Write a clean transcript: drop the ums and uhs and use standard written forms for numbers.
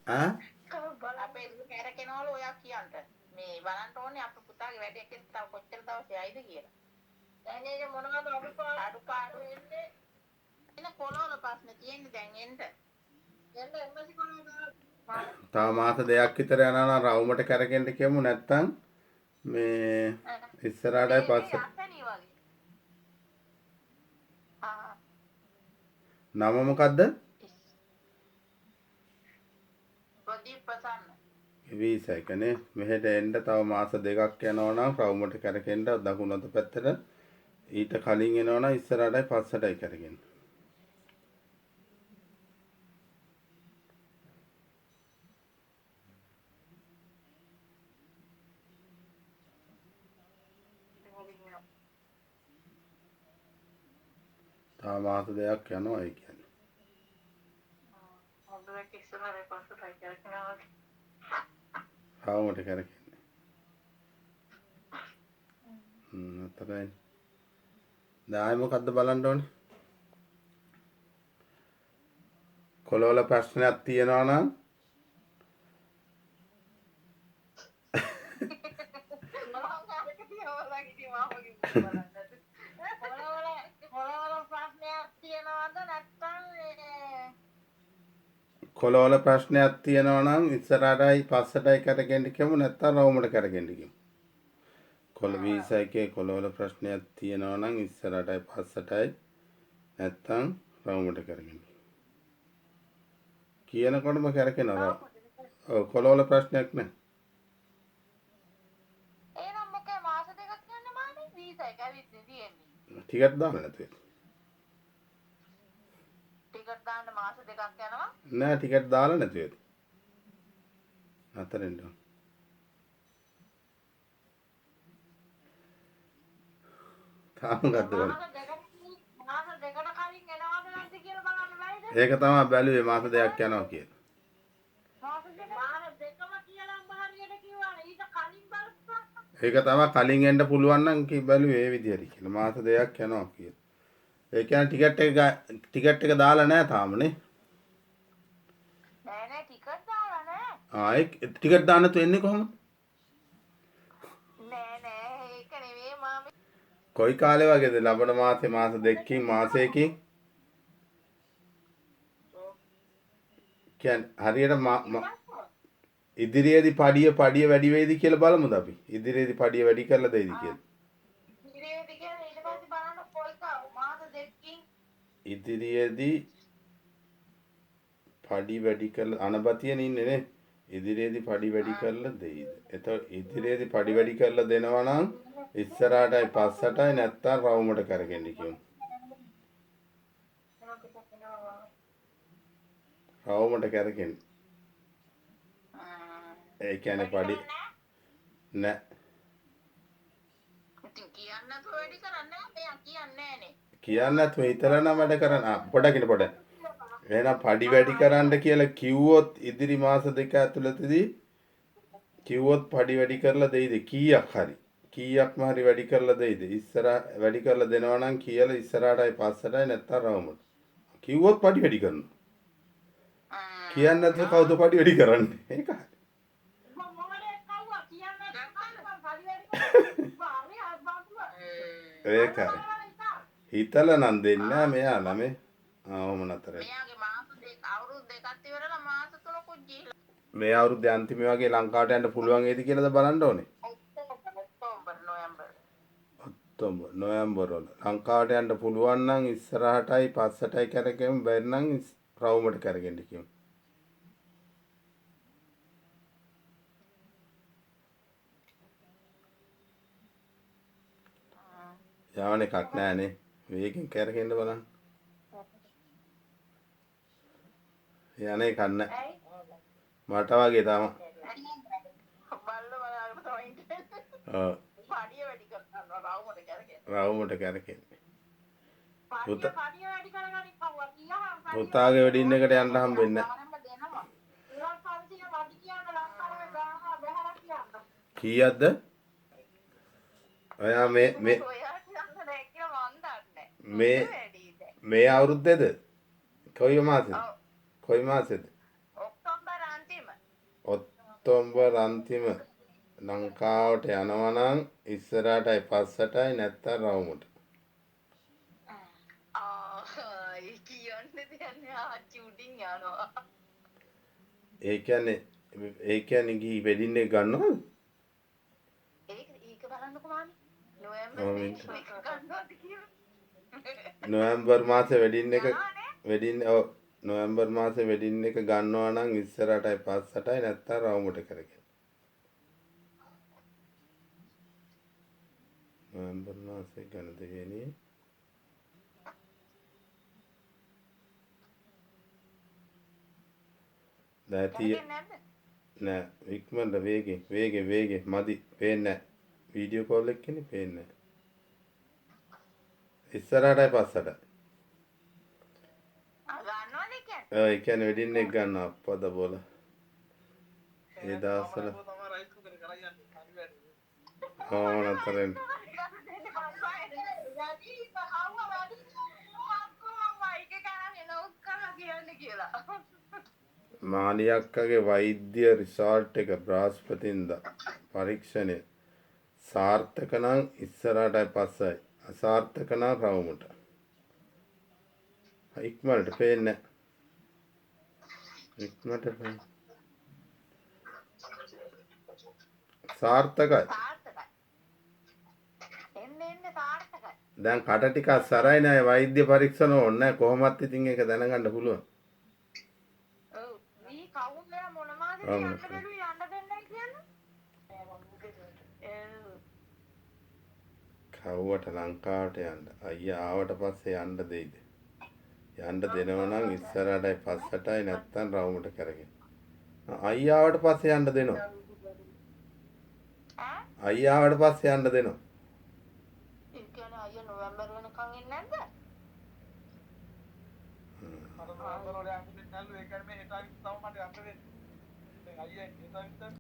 ඈ අපේ දුක කැරකෙනවලු ඔයා කියන්න. මේ බලන්න ඕනේ අපේ පුතාගේ වැඩේ තව කොච්චර දවසේ ආයිද කියලා. දැන් ඒක මොනවද අඩුපාඩු වෙන්නේ? එන කොළවල ප්‍රශ්නේ තියෙන්නේ දැන් එන්න. එන්න එම්බසි කොළවල තව මාස දෙකක් විතර යනවා නම් රවුමට කරගෙන්න කියමු නැත්තම් මේ ඉස්සරහටයි පස්සේ අසනී වගේ. නම මොකද්ද? ප්‍රදීප් ප්‍රසන්න. වීසා එකනේ මෙහෙට එන්න තව මාස දෙකක් යනවා නම් රවුමට කරගෙන්න දකුණු අත පැත්තට ඊට කලින් එනවා නම් ඉස්සරහටයි පස්සටයි කරගෙන්න. තව මාස දෙකක් යනවා ඒ කියන්නේ. හොඳට ඉස්සරහට පස්සටයි කරකිනවා. රවුමට කරගෙන්න. අතරයි. දැන් මොකද්ද බලන්න ඕනේ? කොළවල ප්‍රශ්නයක් තියෙනවා නම් කොළවල ප්‍රශ්නයක් තියෙනවා නම් ඉස්සරහටයි පස්සටයි කරගෙන්න කියමු නැත්නම් රවුමට කරගෙන්න කියමු. කොළ වීසා එකේ කොළවල ප්‍රශ්නයක් තියෙනවා නම් ඉස්සරහටයි පස්සටයි නැත්නම් රවුමට කරගෙන්න. කියනකොටම කරකිනවා. ඔව් කොළවල ප්‍රශ්නයක් නැහැ. එහෙනම් මොකද මාස දෙකක් යන්න මානේ වීසා එක ඇවිත් තියෙන්නේ. ටිකට් දාන්න නැතුව. ටිකට් දාන්න මාස දෙකක් යනවා. නෑ ටිකට් දාලා නැතුව. අතරින් දාන්න. තාම ගත්ත බලන්න. මාස දෙකට කලින් එනවද නැද්ද කියලා බලන්න බැයිද? ඒක තමයි බැලුවේ මාස දෙකක් යනවා කියලා. මාස දෙකම කියලා හරියට කිව්වනේ ඊට කලින් බලපන්. ඒක තමයි කලින් එන්න පුළුවන් නම් බැලුවේ ඒ විදිහට කියලා. මාස දෙකක් යනවා කියලා. ඒ කියන්නේ ටිකට් එක දාලා නැහැ තාමනේ. නෑ ටිකට් දාලා නෑ. ඒ ටිකට් දාන්න තු එන්නේ කොහොමද? නෑ ඒක නෙවෙයි මාමේ. කොයි කාලේ වගේද? ලබන මාසේ මාස දෙකකින් මාසයකින් කියන්නේ හරියට ඉදිරියේදී පඩිය වැඩි වෙයිද කියලා බලමුද අපි? ඉදිරියේදී පඩිය වැඩි කරලා දෙයිද කියලා? ඉදිරියේදී කියන්නේ ඊට පස්සේ බලන්න කොයි මාස දෙකකින් ඉදිරියේදී පඩි වැඩි කරලා අනබතියනේ ඉන්නේ නේ. ඉදිරියේදී පඩි වැඩි කරලා දෙයිද? එතකොට ඉදිරියේදී පඩි වැඩි කරලා දෙනවා නම් ඉස්සරහටයි පස්සටයි නැත්තම් රවුමට කරගෙන්න කියමු. රවුමට කරගෙන්න. ඒ කියන්නේ පඩි නෑ. ඉතින් කියන්න නැතුව වැඩි කරන්නේ මෙයා කියන්නේ නෑනේ. කියන්න නැතුව හිතලා නම් වැඩ කරන්න. පොඩකින් පොඩ. එහෙනම් පඩි වැඩි කරන්න කියලා කිව්වොත් ඉදිරි මාස දෙක ඇතුළතදී කිව්වොත් පඩි වැඩි කරලා දෙයිද කීයක් හරි කීයක්ම හරි වැඩි කරලා දෙයිද ඉස්සර වැඩි කරලා දෙනවා නම් කියලා ඉස්සරහටයි පස්සටයි නැත්තම් රවුමට කිව්වොත් පඩි වැඩි කරනවා කියන්නේ නැත්නම් කවුද පඩි වැඩි කරන්නේ ඒක හරි ඒක හරි හිතලා නම් දෙන්නේ නැහැ මෙයා ළමේ ඔහොම නතර මෙයාගේ මාස දෙක අවුරුදු දෙකක් ඉවරලා මාස තුනකුත් ගිහිල්ලා මේ අවුරුද්ද අන්තිමේ වගේ ලංකාවට යන්න පුළුවන් වේද කියලාද බලන්න ඕනේ. ඔක්තෝබර් නොවැම්බර් වල ලංකාවට යන්න පුළුවන් නම් ඉස්සරහටයි පස්සටයි කරගෙම බැරි නම් රවුමට කරගෙන්න කියමු. යවන එකක් නෑනේ. වේගෙන් කරගෙන්න බලන්න. යන එකක් නෑ. මට වගේ තමයි. ඔව්. පඩිය වැඩි කරනවා රවුමට කරගෙන. රවුමට කරගෙන. පඩිය වැඩි කරගන්න කවුවා කියලා පුතාගේ වෙඩින් එකට යන්න හම්බෙන්නේ නැහැ. කීයක්ද? ඔයා මේ අවුරුද්දේද? කොයි මාසෙද? කොයි මාසෙද? ඔක්තෝබර් අන්තිම. ඔක්තෝබර් අන්තිම ලංකාවට යනවා නම් ඉස්සරහටයි පස්සටයි නැත්තම් රවුමට. ඒ කියන්නේ දෙන්නේ ආච්චි උඩින් යනවා. ඒ කියන්නේ ගිහි වෙඩින් එක ගන්නවද? ඒක බලන්නකෝ මාමි. නොවැම්බර් ඔව්, එක ගන්නවද කියලා. නොවැම්බර් මාසේ වෙඩින් එක යනවානේ. ඔව් නොවැම්බර් මාසේ වෙඩින් එක ගන්නවා නම් ඉස්සරහටයි පස්සටයි නැත්තම් රවුමට කරගෙන. නොවැම්බර් මාසේ ගන්න දෙවෙනි දැතිය කරගෙන නැද්ද? නෑ ඉක්මනට වේගෙ මදි පේන්නේ නෑ වීඩියෝ කෝල් එකකින් පේන්නේ නෑ ඉස්සරහටයි පස්සටයි ගන්නවද කියන්නේ? ඒ කියන්නේ වෙඩින් එක ගන්න අප්පද බෝල ඒ දවස්වල නතරෙන් මාලි අක්කගේ වෛද්‍ය රිසල්ට් එක බ්‍රහස්පතින්දා පරීක්ෂණය සාර්ථක නම් ඉස්සරහටයි පස්සයි අසාර්ථක නම් රවුමට ඉක්මනට පේන්නේ නෑ ඉක්මනට පේන්නේ සාර්ථකයි දැන් කට ටිකක් සරයි නෑ වෛද්‍ය පරීක්ෂණ ඕනේ නෑ කොහොමත් ඉතින් ඒක දැනගන්න පුළුවන් ඔව් මේ කවුද මොන මාසෙද ඔව්. යන්න බැලුවේ යන්න දෙන්නේ කියන්නේ? කව්වට ලංකාවට යන්න අයියා ආවට පස්සේ යන්න දෙයිද යන්න දෙනවා නම් ඉස්සරහටයි පස්සටයි නැත්තම් රවුමට කරගෙන අයියා ආවට පස්සේ යන්න දෙනවා අයියා ආවට පස්සේ යන්න දෙනවා ඒ කියන්නේ අයියා නොවැම්බර් වෙනකන් එන්නේ නැද්ද? මට නොවැම්බර් වල යන්න දෙන්නේ නැල්ලු ඒ කියන්නේ මේ හෙට අවිත් තව මට යන්න දෙන්නේ. දැන් අයියා හෙට අවිත්